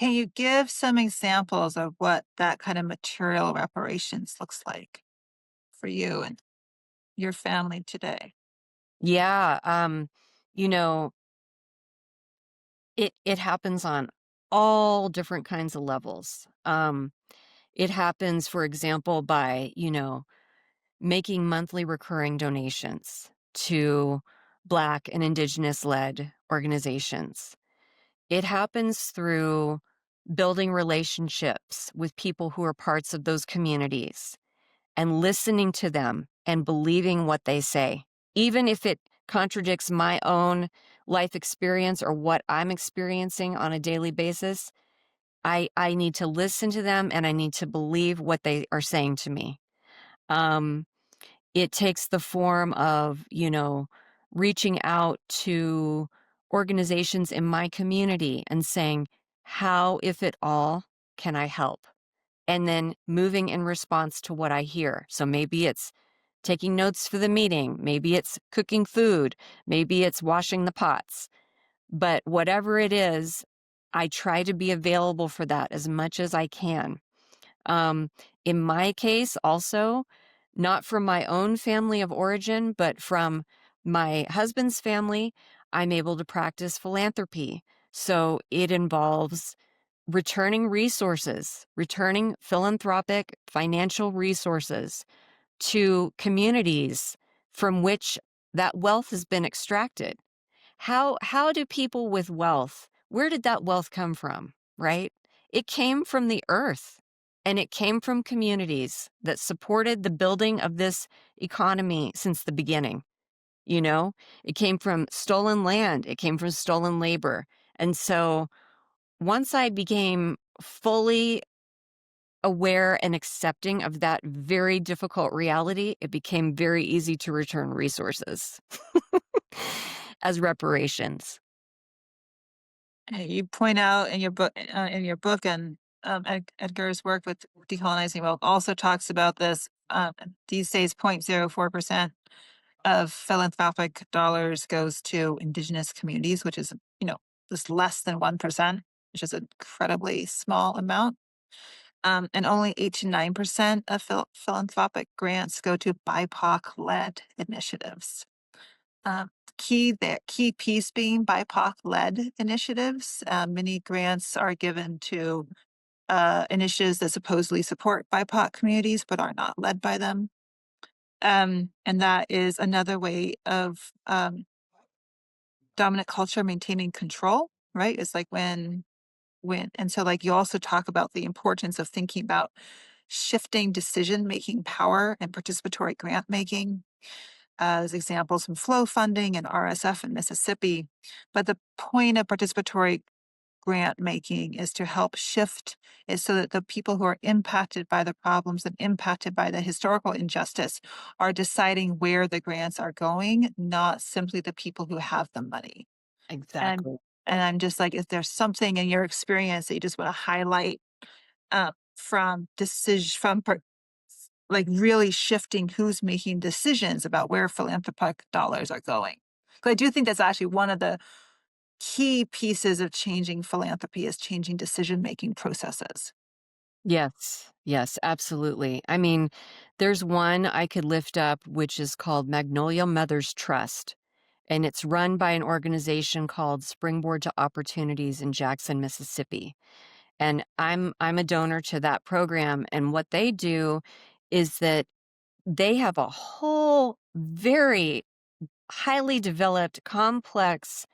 Can you give some examples of what that kind of material reparations looks like for you and your family today? Yeah, you know, it happens on all different kinds of levels. It happens, for example, by, making monthly recurring donations to Black and Indigenous-led organizations. It happens through building relationships with people who are parts of those communities and listening to them and believing what they say, even if it contradicts my own life experience or what I'm experiencing on a daily basis. I need to listen to them and I need to believe what they are saying to me. Um, it takes the form of, reaching out to organizations in my community and saying, how, if at all, can I help? And then moving in response to what I hear. So maybe it's taking notes for the meeting, maybe it's cooking food, maybe it's washing the pots. But whatever it is, I try to be available for that as much as I can. Um, in my case, also, not from my own family of origin, but from my husband's family, I'm able to practice philanthropy. So it involves returning philanthropic financial resources to communities from which that wealth has been extracted. How do people with wealth, where did that wealth come from, right? It came from the earth, and it came from communities that supported the building of this economy since the beginning, you know? It came from stolen land, it came from stolen labor. And so once I became fully aware and accepting of that very difficult reality, it became very easy to return resources as reparations. You point out in your book, and Edgar's work with decolonizing wealth also talks about this. These days, 0.04% of philanthropic dollars goes to indigenous communities, which is, just less than 1%, which is an incredibly small amount. And only 8 to 9% of philanthropic grants go to BIPOC led initiatives. Key piece being BIPOC led initiatives. Many grants are given to initiatives that supposedly support BIPOC communities but are not led by them. And that is another way of dominant culture maintaining control, right? It's like and so like you also talk about the importance of thinking about shifting decision making power and participatory grant making as examples from flow funding and RSF in Mississippi. But the point of participatory grant making is to help shift is so that the people who are impacted by the problems and impacted by the historical injustice are deciding where the grants are going, not simply the people who have the money. And Exactly. and I'm just like, is there something in your experience that you just want to highlight from decision from like really shifting who's making decisions about where philanthropic dollars are going? Because I do think that's actually one of the key pieces of changing philanthropy is changing decision making processes. Yes, yes, absolutely. I mean, there's one I could lift up, which is called Magnolia Mothers Trust, and it's run by an organization called Springboard to Opportunities in Jackson, Mississippi. And I'm a donor to that program, and what they do is that they have a whole very highly developed, complex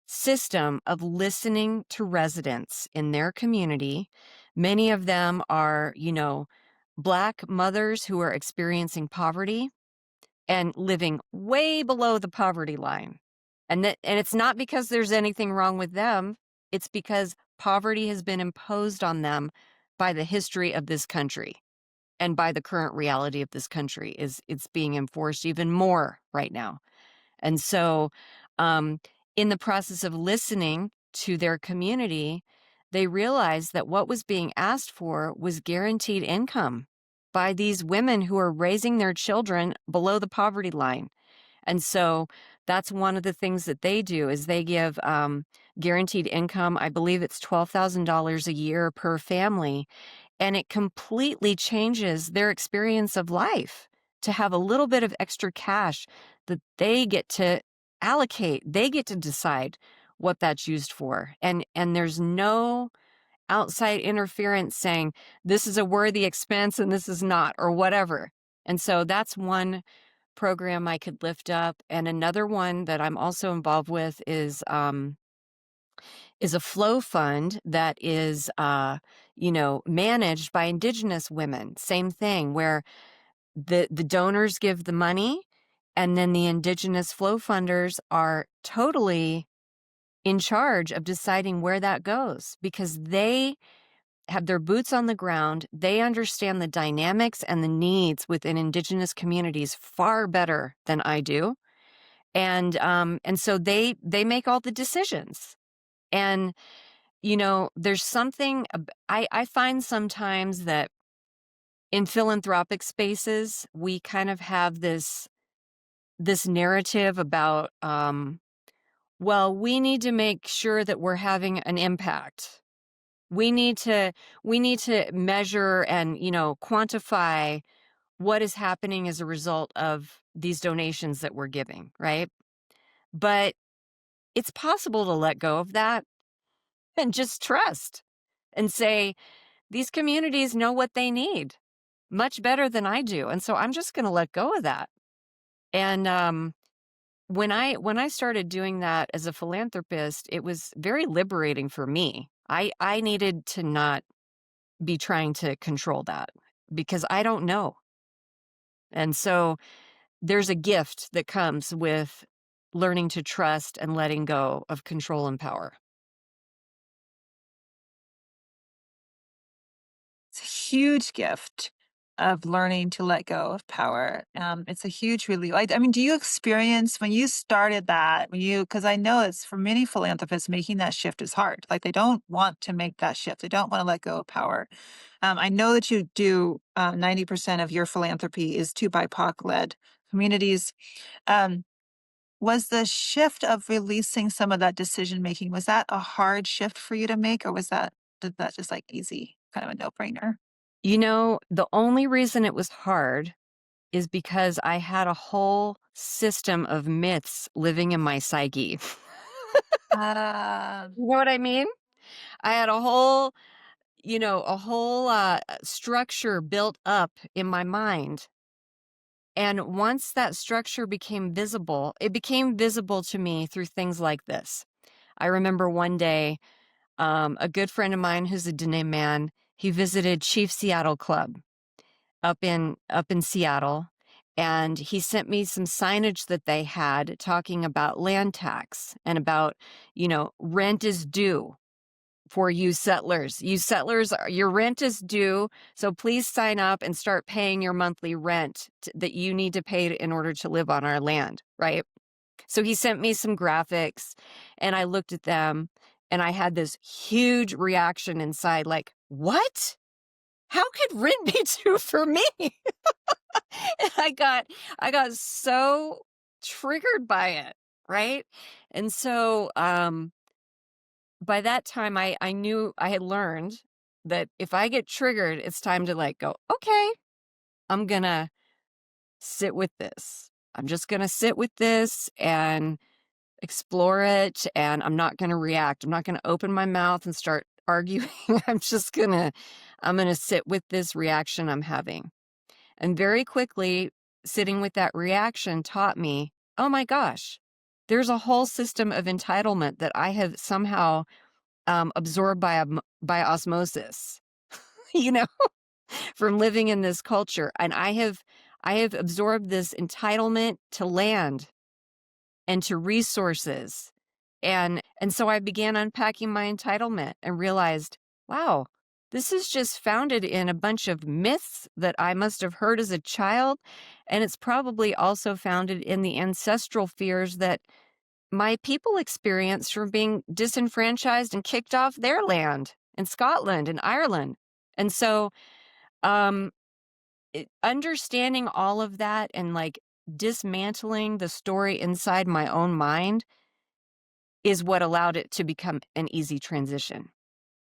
system of listening to residents in their community. Many of them are, Black mothers who are experiencing poverty and living way below the poverty line. And it's not because there's anything wrong with them. It's because poverty has been imposed on them by the history of this country and by the current reality of this country is it's being enforced even more right now. And so, um, in the process of listening to their community, they realized that what was being asked for was guaranteed income by these women who are raising their children below the poverty line. And so That's one of the things that they do is they give, guaranteed income. I believe it's $12,000 a year per family, and it completely changes their experience of life to have a little bit of extra cash that they get to allocate. They get to decide what that's used for, and there's no outside interference saying, "This is a worthy expense and this is not," or whatever. And so that's one program I could lift up, and another one that I'm also involved with is a flow fund that is, managed by Indigenous women. Same thing, where the donors give the money, and then the Indigenous flow funders are totally in charge of deciding where that goes because they have their boots on the ground. They understand the dynamics and the needs within Indigenous communities far better than I do. And so they make all the decisions. And there's something I find sometimes that in philanthropic spaces we kind of have this narrative about well, we need to make sure that we're having an impact. We need to we need to measure and, quantify what is happening as a result of these donations that we're giving, right? But it's possible to let go of that and just trust and say, these communities know what they need much better than I do. And so I'm just going to let go of that. And when I started doing that as a philanthropist, it was very liberating for me. I needed to not be trying to control that because I don't know. And so there's a gift that comes with learning to trust and letting go of control and power. It's a huge gift of learning to let go of power. It's a huge relief. I mean, do you experience when you started that, because I know it's for many philanthropists, making that shift is hard. Like they don't want to make that shift. They don't want to let go of power. I know that you do 90% of your philanthropy is to BIPOC led communities. Um, was the shift of releasing some of that decision making, was that a hard shift for you to make, or did that just like easy, kind of a no brainer? The only reason it was hard is because I had a whole system of myths living in my psyche. Uh, You know what I mean? I had a whole structure built up in my mind. And once that structure became visible, it became visible to me through things like this. I remember one day, a good friend of mine who's a Dene man, he visited Chief Seattle Club up in Seattle, and he sent me some signage that they had talking about land tax and about, rent is due for you settlers. You settlers, your rent is due, so please sign up and start paying your monthly rent that you need to pay in order to live on our land, right? So he sent me some graphics, and I looked at them, and I had this huge reaction inside, like, what? How could rent be due for me? And I got so triggered by it, right? And so by that time I knew I had learned that if I get triggered, it's time to like go, okay, I'm gonna sit with this. I'm just gonna sit with this and explore it, and I'm not gonna react. I'm not gonna open my mouth and start arguing. I'm gonna sit with this reaction I'm having. And very quickly, sitting with that reaction taught me, oh my gosh, there's a whole system of entitlement that I have somehow absorbed by osmosis, you know, from living in this culture. And I have absorbed this entitlement to land and to resources. And so I began unpacking my entitlement and realized, wow, this is just founded in a bunch of myths that I must have heard as a child. And it's probably also founded in the ancestral fears that my people experienced from being disenfranchised and kicked off their land in Scotland and Ireland. And so, understanding all of that and like dismantling the story inside my own mind is what allowed it to become an easy transition.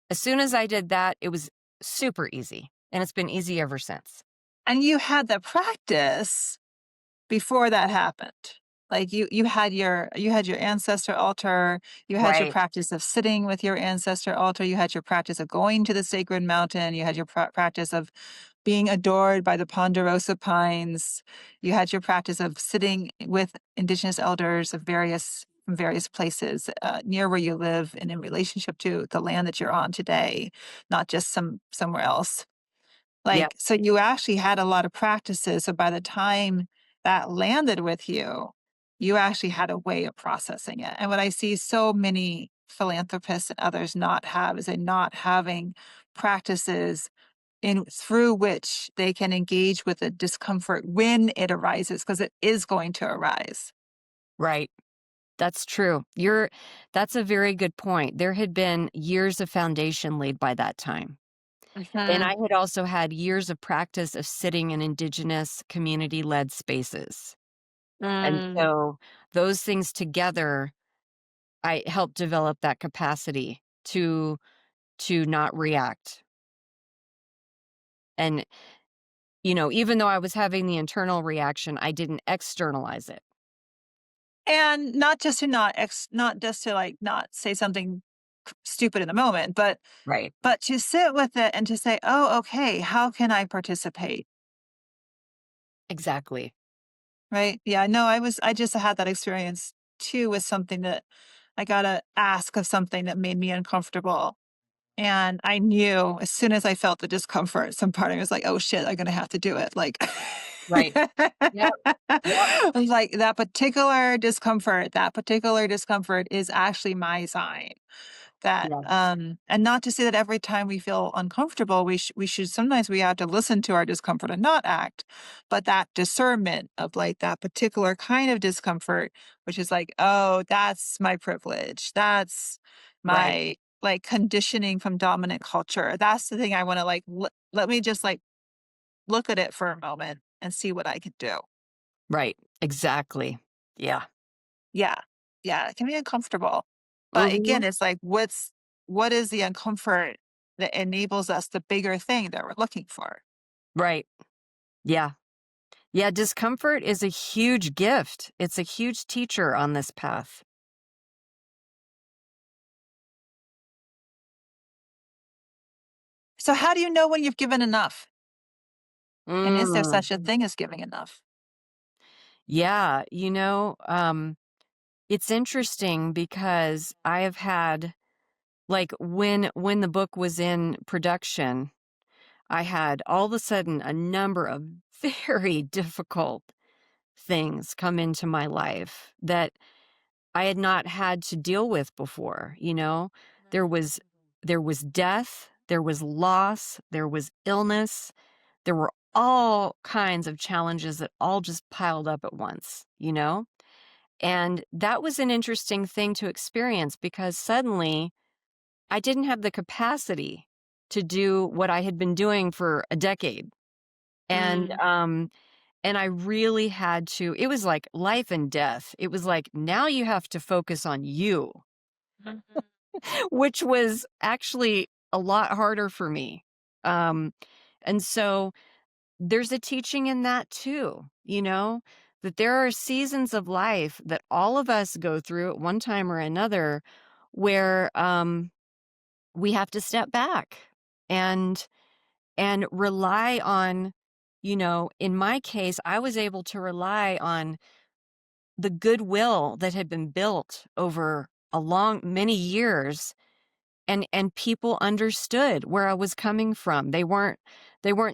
As soon as I did that, it was super easy, and it's been easy ever since. And you had the practice before that happened. Like you had your ancestor altar, you had your Right. practice of sitting with your ancestor altar, you had your practice of going to the sacred mountain, you had your practice of being adored by the ponderosa pines, you had your practice of sitting with indigenous elders of various places near where you live and in relationship to the land that you're on today, not just somewhere else. Yep. Like, so you actually had a lot of practices, so by the time that landed with you, you actually had a way of processing it, and what I see so many philanthropists and others not have is they not having practices in through which they can engage with the discomfort when it arises, because it is going to arise. Right. That's true. That's a very good point. There had been years of foundation laid by that time. And Mhm. I had also had years of practice of sitting in indigenous community-led spaces. And Mm. so those things together, I helped develop that capacity to not react. And, even though I was having the internal reaction, I didn't externalize it. And not just to, like, not say something stupid in the moment, Right. but to sit with it and to say, "Oh, okay, how can I participate?" Exactly. Right? Yeah, no, I just had that experience too with something that I got to ask of something that made me uncomfortable. And I knew as soon as I felt the discomfort, some part of me was like, "Oh shit, I'm gonna have to do it." Like, Right. Yep. Yep. like that particular discomfort is actually my sign. That, Yes. and not to say that every time we feel uncomfortable, we should sometimes we have to listen to our discomfort and not act, but that discernment of, like, that particular kind of discomfort, which is like, "Oh, that's my privilege. That's Right. my, like, conditioning from dominant culture." That's the thing I wanna, like, let me just, like, look at it for a moment and see what I can do. Right. Exactly. Yeah. Yeah. Yeah, it can be uncomfortable. But Mhm. again, it's like, what is the uncomfort that enables us the bigger thing that we're looking for? Right. Yeah. Yeah, discomfort is a huge gift. It's a huge teacher on this path. So how do you know when you've given enough? And is there Mm. such a thing as giving enough? Yeah, it's interesting because I have had like when the book was in production, I had all of a sudden a number of very difficult things come into my life that I had not had to deal with before. There was there was death, there was loss, there was illness, there were all kinds of challenges that all just piled up at once. And that was an interesting thing to experience because suddenly I didn't have the capacity to do what I had been doing for a decade. And Mm. and I really had to it was like life and death. It was like now you have to focus on you, Mhm. which was actually a lot harder for me. Um and so there's a teaching in that too, that there are seasons of life that all of us go through at one time or another where we have to step back and rely on, in my case, I was able to rely on the goodwill that had been built over a long many years and people understood where I was coming from. They weren't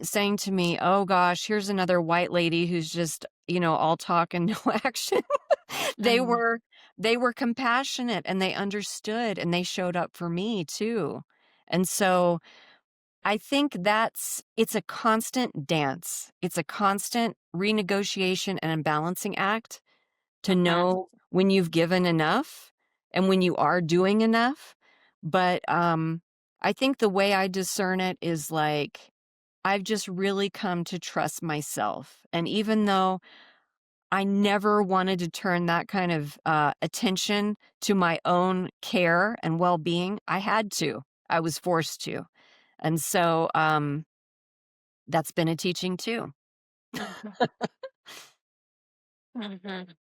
saying to me, "Oh gosh, here's another white lady who's just, all talk and no action." They Mm. were they were compassionate and they understood and they showed up for me too. And so I think it's a constant dance. It's a constant renegotiation and a balancing act to Mhm. know when you've given enough and when you are doing enough. But I think the way I discern it is like I've just really come to trust myself. And even though I never wanted to turn that kind of, attention to my own care and well-being. I had to. I was forced to. And so, that's been a teaching too. Mhm. Mhm.